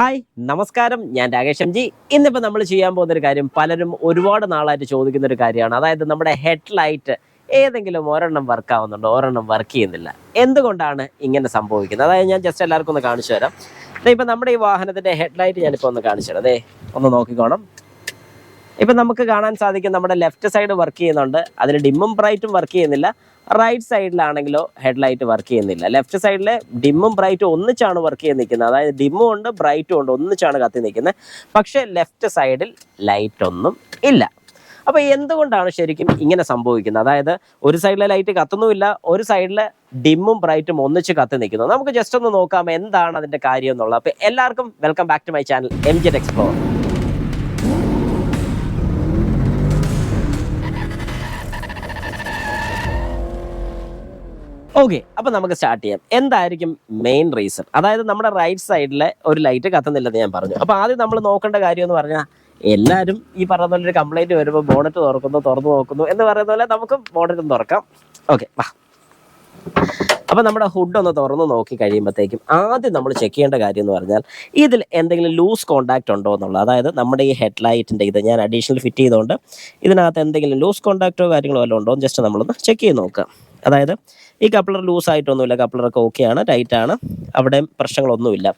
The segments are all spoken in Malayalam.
ഹായ് നമസ്കാരം, ഞാൻ രാകേഷ് എം ജി. ഇന്നിപ്പോൾ നമ്മൾ ചെയ്യാൻ പോകുന്നൊരു കാര്യം പലരും ഒരുപാട് നാളായിട്ട് ചോദിക്കുന്നൊരു കാര്യമാണ്. അതായത് നമ്മുടെ ഹെഡ് ലൈറ്റ് ഏതെങ്കിലും ഒരെണ്ണം വർക്ക് ആവുന്നുണ്ടോ, ഒരെണ്ണം വർക്ക് ചെയ്യുന്നില്ല. എന്തുകൊണ്ടാണ് ഇങ്ങനെ സംഭവിക്കുന്നത്? അതായത് ഞാൻ ജസ്റ്റ് എല്ലാവർക്കും ഒന്ന് കാണിച്ചു തരാം. ഇപ്പം നമ്മുടെ ഈ വാഹനത്തിൻ്റെ ഹെഡ് ലൈറ്റ് ഞാനിപ്പോൾ ഒന്ന് കാണിച്ചു തരാം. ഒന്ന് നോക്കിക്കോണം. ഇപ്പം നമുക്ക് കാണാൻ സാധിക്കും നമ്മുടെ ലെഫ്റ്റ് സൈഡ് വർക്ക് ചെയ്യുന്നുണ്ട്. അതിൽ ഡിമ്മും ബ്രൈറ്റും വർക്ക് ചെയ്യുന്നില്ല. റൈറ്റ് സൈഡിലാണെങ്കിലോ ഹെഡ് ലൈറ്റ് വർക്ക് ചെയ്യുന്നില്ല. ലെഫ്റ്റ് സൈഡിൽ ഡിമ്മും ബ്രൈറ്റും ഒന്നിച്ചാണ് വർക്ക് ചെയ്ത് നിൽക്കുന്നത്. അതായത് ഡിമ്മും ഉണ്ട് ബ്രൈറ്റും ഉണ്ട്, ഒന്നിച്ചാണ് കത്തി നിൽക്കുന്നത്. പക്ഷേ ലെഫ്റ്റ് സൈഡിൽ ലൈറ്റ് ഒന്നും ഇല്ല. അപ്പോൾ എന്തുകൊണ്ടാണ് ശരിക്കും ഇങ്ങനെ സംഭവിക്കുന്നത്? അതായത് ഒരു സൈഡിലെ ലൈറ്റ് കത്തുന്നുമില്ല, ഒരു സൈഡിലെ ഡിമ്മും ബ്രൈറ്റും ഒന്നിച്ച് കത്തി നിൽക്കുന്നു. നമുക്ക് ജസ്റ്റ് ഒന്ന് നോക്കാം എന്താണ് അതിൻ്റെ കാര്യം എന്നുള്ളത്. അപ്പോൾ എല്ലാവർക്കും welcome back to my channel MJ explore. Okay, അപ്പം നമുക്ക് സ്റ്റാർട്ട് ചെയ്യാം. എന്തായിരിക്കും മെയിൻ റീസൺ? അതായത് നമ്മുടെ റൈറ്റ് സൈഡിലെ ഒരു ലൈറ്റ് കത്തുന്നില്ലെന്ന് ഞാൻ പറഞ്ഞു. അപ്പോൾ ആദ്യം നമ്മൾ നോക്കേണ്ട കാര്യം എന്ന് പറഞ്ഞാൽ, എല്ലാവരും ഈ പറയുന്ന പോലെ ഒരു കംപ്ലൈൻറ്റ് വരുമ്പോൾ ബോണറ്റ് തുറന്നു നോക്കുന്നു എന്ന് പറയുന്ന പോലെ നമുക്ക് ബോണറ്റ് തുറക്കാം. ഓക്കെ, അപ്പം നമ്മുടെ ഹുഡ് ഒന്ന് തുറന്ന് നോക്കി കഴിയുമ്പോഴത്തേക്കും ആദ്യം നമ്മൾ ചെക്ക് ചെയ്യേണ്ട കാര്യം എന്ന് പറഞ്ഞാൽ, ഇതിൽ എന്തെങ്കിലും ലൂസ് കോൺടാക്റ്റ് ഉണ്ടോ എന്നുള്ളത്. അതായത് നമ്മുടെ ഈ ഹെഡ് ലൈറ്റിൻ്റെ ഇത് ഞാൻ അഡീഷണൽ ഫിറ്റ് ചെയ്തുകൊണ്ട് ഇതിനകത്ത് എന്തെങ്കിലും ലൂസ് കോൺടാക്റ്റോ കാര്യങ്ങളോ വല്ലതും ഉണ്ടോ എന്ന് ജസ്റ്റ് നമ്മളൊന്ന് ചെക്ക് ചെയ്ത് നോക്കുക. അതായത് ഈ കപ്ലർ ലൂസായിട്ടൊന്നുമില്ല, കപ്ലറൊക്കെ ഓക്കെയാണ്, ടൈറ്റാണ്, അവിടെ പ്രശ്നങ്ങളൊന്നുമില്ല.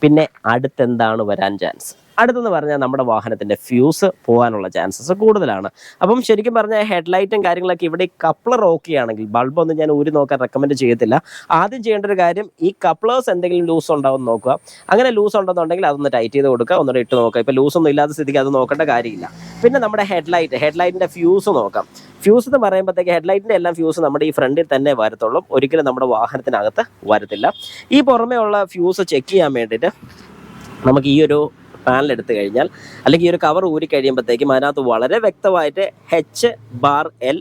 പിന്നെ അടുത്തെന്താണ് വരാൻ ചാൻസ്? അടുത്തെന്ന് പറഞ്ഞാൽ നമ്മുടെ വാഹനത്തിൻ്റെ ഫ്യൂസ് പോകാനുള്ള ചാൻസസ് കൂടുതലാണ്. അപ്പം ശരിക്കും പറഞ്ഞാൽ ഹെഡ് ലൈറ്റും കാര്യങ്ങളൊക്കെ ഇവിടെ ഈ കപ്ലർ ഓക്കെ ആണെങ്കിൽ, ബൾബൊന്നും ഞാൻ ഊരി നോക്കാൻ റെക്കമെൻഡ് ചെയ്യത്തില്ല. ആദ്യം ചെയ്യേണ്ട ഒരു കാര്യം, ഈ കപ്ലേഴ്സ് എന്തെങ്കിലും ലൂസ് ഉണ്ടാവും നോക്കുക. അങ്ങനെ ലൂസ് ഉണ്ടെന്നുണ്ടെങ്കിൽ അതൊന്ന് ടൈറ്റ് ചെയ്ത് കൊടുക്കുക, ഒന്നുകൂടെ ഇട്ട് നോക്കുക. ഇപ്പോൾ ലൂസൊന്നും ഇല്ലാത്ത സ്ഥിതിക്ക് അത് നോക്കേണ്ട കാര്യമില്ല. പിന്നെ നമ്മുടെ ഹെഡ് ലൈറ്റിൻ്റെ ഫ്യൂസ് നോക്കാം. ഫ്യൂസ് എന്ന് പറയുമ്പോഴത്തേക്ക് ഹെഡ് ലൈറ്റിൻ്റെ എല്ലാം ഫ്യൂസ് നമ്മുടെ ഈ ഫ്രണ്ടിൽ തന്നെ വരത്തുള്ളൂ, ഒരിക്കലും നമ്മുടെ വാഹനത്തിനകത്ത് വരത്തില്ല. ഈ പുറമേ ഉള്ള ഫ്യൂസ് ചെക്ക് ചെയ്യാൻ വേണ്ടിയിട്ട് നമുക്ക് ഈ ഒരു പാനൽ എടുത്തു കഴിഞ്ഞാൽ, അല്ലെങ്കിൽ ഈ ഒരു കവർ ഊരി കഴിയുമ്പോഴത്തേക്കും അതിനകത്ത് വളരെ വ്യക്തമായിട്ട് H/L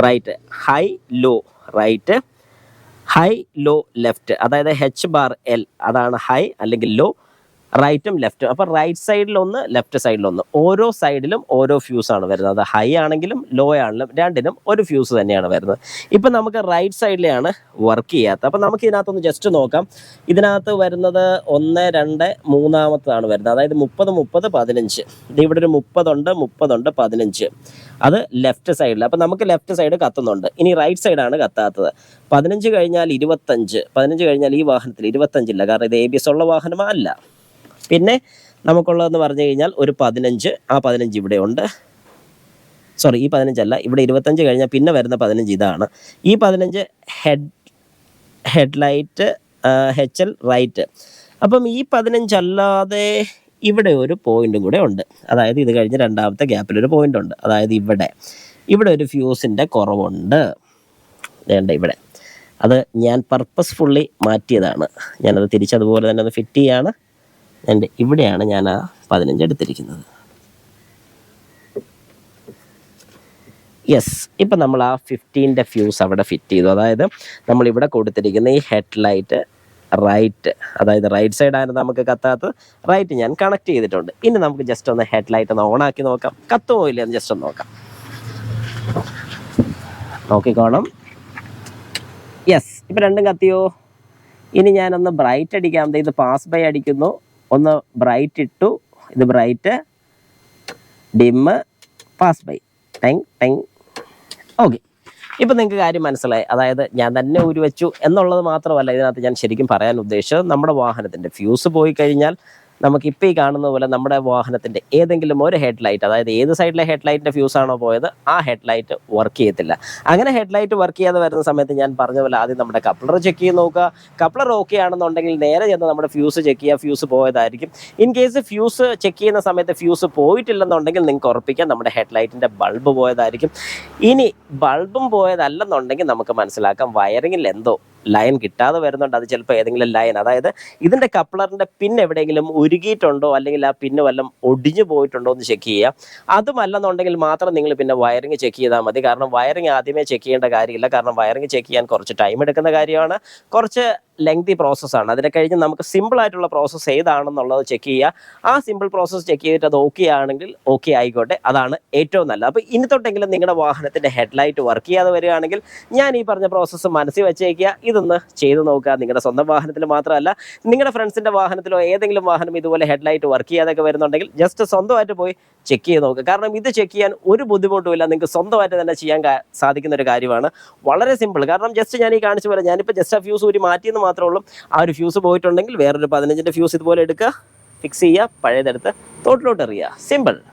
right, high low right, high low left, അതായത് H/L അതാണ് ഹൈ അല്ലെങ്കിൽ ലോ, റൈറ്റും ലെഫ്റ്റും. അപ്പോൾ റൈറ്റ് സൈഡിലൊന്ന്, ലെഫ്റ്റ് സൈഡിലൊന്ന്, ഓരോ സൈഡിലും ഓരോ ഫ്യൂസാണ് വരുന്നത്. അത് ഹൈ ആണെങ്കിലും ലോ ആണെങ്കിലും രണ്ടിനും ഒരു ഫ്യൂസ് തന്നെയാണ് വരുന്നത്. ഇപ്പം നമുക്ക് റൈറ്റ് സൈഡിലെയാണ് വർക്ക് ചെയ്യാത്തത്. അപ്പം നമുക്ക് ഇതിനകത്തൊന്ന് ജസ്റ്റ് നോക്കാം. ഇതിനകത്ത് വരുന്നത് 1, 2, മൂന്നാമത്തതാണ് വരുന്നത്. അതായത് 30, 30, 15. ഇത് ഇവിടെ ഒരു 30 ഉണ്ട്, 15. അത് ലെഫ്റ്റ് സൈഡിൽ. അപ്പം നമുക്ക് ലെഫ്റ്റ് സൈഡ് കത്തുന്നുണ്ട്. ഇനി റൈറ്റ് സൈഡാണ് കത്താത്തത്. 15 കഴിഞ്ഞാൽ 25. 15 കഴിഞ്ഞാൽ ഈ വാഹനത്തിൽ 25 ഇല്ല, കാരണം ഇത് ABS ഉള്ള വാഹനമല്ല. പിന്നെ നമുക്കുള്ളതെന്ന് പറഞ്ഞു കഴിഞ്ഞാൽ ഒരു 15, ആ 15 ഇവിടെ ഉണ്ട്. സോറി, ഈ 15 അല്ല, ഇവിടെ 25 കഴിഞ്ഞാൽ പിന്നെ വരുന്ന 15 ഇതാണ്. ഈ 15 ഹെഡ് ലൈറ്റ് HL റൈറ്റ്. അപ്പം ഈ 15 അല്ലാതെ ഇവിടെ ഒരു പോയിന്റും കൂടെ ഉണ്ട്. അതായത് ഇത് കഴിഞ്ഞ് രണ്ടാമത്തെ ഗ്യാപ്പിലൊരു പോയിന്റ് ഉണ്ട്. അതായത് ഇവിടെ ഒരു ഫ്യൂസിൻ്റെ കുറവുണ്ട്. വേണ്ട ഇവിടെ, അത് ഞാൻ പർപ്പസ്ഫുള്ളി മാറ്റിയതാണ്. ഞാനത് തിരിച്ചതുപോലെ തന്നെ ഒന്ന് ഫിറ്റ് ചെയ്യാണ്. എൻ്റെ ഇവിടെയാണ് ഞാൻ ആ 15 എടുത്തിരിക്കുന്നത്. യെസ്, ഇപ്പം നമ്മൾ ആ 15ൻ്റെ ഫ്യൂസ് അവിടെ ഫിറ്റ് ചെയ്തു. അതായത് നമ്മളിവിടെ കൊടുത്തിരിക്കുന്ന ഈ ഹെഡ് ലൈറ്റ് റൈറ്റ്, അതായത് റൈറ്റ് സൈഡാണ് നമുക്ക് കത്താത്തത്, റൈറ്റ് ഞാൻ കണക്ട് ചെയ്തിട്ടുണ്ട്. ഇനി നമുക്ക് ജസ്റ്റ് ഒന്ന് ഹെഡ് ലൈറ്റ് ഒന്ന് ഓണാക്കി നോക്കാം, കത്തുമോ ഇല്ല എന്ന് ജസ്റ്റ് ഒന്ന് നോക്കാം. നോക്കിക്കോണം. യെസ്, ഇപ്പം രണ്ടും കത്തിയോ? ഇനി ഞാനൊന്ന് ബ്രൈറ്റ് അടിക്കാം. ഇത് പാസ് ബൈ അടിക്കുന്നു, ഒന്ന് ബ്രൈറ്റ് ഇട്ടു, ഇത് ബ്രൈറ്റ്, ഡിമ്മ്, പാസ് ബൈ, ടെങ് ടെങ്. ഓക്കെ, ഇപ്പം നിങ്ങൾക്ക് കാര്യം മനസ്സിലായി. അതായത് ഞാൻ തന്നെ ഊരി വെച്ചു എന്നുള്ളത് മാത്രമല്ല, ഇതിനകത്ത് ഞാൻ ശരിക്കും പറയാൻ ഉദ്ദേശിച്ചത്, നമ്മുടെ വാഹനത്തിൻ്റെ ഫ്യൂസ് പോയി കഴിഞ്ഞാൽ നമുക്കിപ്പോൾ ഈ കാണുന്ന പോലെ നമ്മുടെ വാഹനത്തിൻ്റെ ഏതെങ്കിലും ഒരു ഹെഡ് ലൈറ്റ്, അതായത് ഏത് സൈഡിലെ ഹെഡ് ലൈറ്റിൻ്റെ ഫ്യൂസാണോ പോയത് ആ ഹെഡ് ലൈറ്റ് വർക്ക് ചെയ്യത്തില്ല. അങ്ങനെ ഹെഡ് ലൈറ്റ് വർക്ക് ചെയ്യാതെ വരുന്ന സമയത്ത് ഞാൻ പറഞ്ഞ പോലെ ആദ്യം നമ്മുടെ കപ്ലർ ചെക്ക് ചെയ്ത് നോക്കുക. കപ്ലർ ഓക്കെ ആണെന്നുണ്ടെങ്കിൽ നേരെ ചെന്ന് നമ്മുടെ ഫ്യൂസ് ചെക്ക് ചെയ്യുക, ഫ്യൂസ് പോയതായിരിക്കും. ഇൻ കേസ് ഫ്യൂസ് ചെക്ക് ചെയ്യുന്ന സമയത്ത് ഫ്യൂസ് പോയിട്ടില്ലെന്നുണ്ടെങ്കിൽ നിങ്ങൾക്ക് ഉറപ്പിക്കാം നമ്മുടെ ഹെഡ് ലൈറ്റിൻ്റെ ബൾബ് പോയതായിരിക്കും. ഇനി ബൾബും പോയതല്ലെന്നുണ്ടെങ്കിൽ നമുക്ക് മനസ്സിലാക്കാം വയറിങ്ങിൽ എന്തോ ലൈൻ കിട്ടാതെ വരുന്നുണ്ട്. അത് ചിലപ്പോൾ ഏതെങ്കിലും ലൈൻ, അതായത് ഇതിൻ്റെ കപ്ലറിൻ്റെ പിൻ എവിടെയെങ്കിലും ഉരുകിയിട്ടുണ്ടോ, അല്ലെങ്കിൽ ആ പിന്ന് വല്ലതും ഒടിഞ്ഞു പോയിട്ടുണ്ടോ എന്ന് ചെക്ക് ചെയ്യുക. അതുമല്ലെന്നുണ്ടെങ്കിൽ മാത്രം നിങ്ങൾ പിന്നെ വയറിങ് ചെക്ക് ചെയ്താൽ മതി. കാരണം വയറിങ് ആദ്യമേ ചെക്ക് ചെയ്യേണ്ട കാര്യമില്ല. കാരണം വയറിങ് ചെക്ക് ചെയ്യാൻ കുറച്ച് ടൈം എടുക്കുന്ന കാര്യമാണ്, കുറച്ച് ലെങ്തി പ്രോസസ്സാണ്. അതിനെ കഴിഞ്ഞ് നമുക്ക് സിമ്പിൾ ആയിട്ടുള്ള പ്രോസസ്സ് ഏതാണെന്നുള്ളത് ചെക്ക് ചെയ്യുക. ആ സിമ്പിൾ പ്രോസസ്സ് ചെക്ക് ചെയ്തിട്ട് അത് ഓക്കെ ആണെങ്കിൽ ഓക്കെ ആയിക്കോട്ടെ, അതാണ് ഏറ്റവും നല്ലത്. അപ്പോൾ ഇനി തൊട്ടെങ്കിലും നിങ്ങളുടെ വാഹനത്തിൻ്റെ ഹെഡ്ലൈറ്റ് വർക്ക് ചെയ്യാതെ വരികയാണെങ്കിൽ ഞാൻ ഈ പറഞ്ഞ പ്രോസസ്സ് മനസ്സിൽ വെച്ചേക്കുക, ഇതൊന്ന് ചെയ്ത് നോക്കുക. നിങ്ങളുടെ സ്വന്തം വാഹനത്തിൽ മാത്രമല്ല, നിങ്ങളുടെ ഫ്രണ്ട്സിൻ്റെ വാഹനത്തിലോ ഏതെങ്കിലും വാഹനം ഇതുപോലെ ഹെഡ്ലൈറ്റ് വർക്ക് ചെയ്യാതൊക്കെ വരുന്നുണ്ടെങ്കിൽ ജസ്റ്റ് സ്വന്തമായിട്ട് പോയി ചെക്ക് ചെയ്ത് നോക്കുക. കാരണം ഇത് ചെക്ക് ചെയ്യാൻ ഒരു ബുദ്ധിമുട്ടുമില്ല, നിങ്ങൾക്ക് സ്വന്തമായിട്ട് തന്നെ ചെയ്യാൻ സാധിക്കുന്ന ഒരു കാര്യമാണ്. വളരെ സിമ്പിൾ. കാരണം ജസ്റ്റ് ഞാൻ ഈ കാണിച്ച പോലെ ഞാനിപ്പോൾ ജസ്റ്റ് ആ ഫ്യൂസ് ഊരി മാറ്റിയെന്ന് മാത്രമേ ഉള്ളൂ. ആ ഒരു ഫ്യൂസ് പോയിട്ടുണ്ടെങ്കിൽ വേറൊരു 15-ൻ്റെ ഫ്യൂസ് ഇതുപോലെ എടുക്കുക, ഫിക്സ് ചെയ്യുക, പഴയതെടുത്ത് തോട്ടിലോട്ട് എറിയുക. സിമ്പിൾ.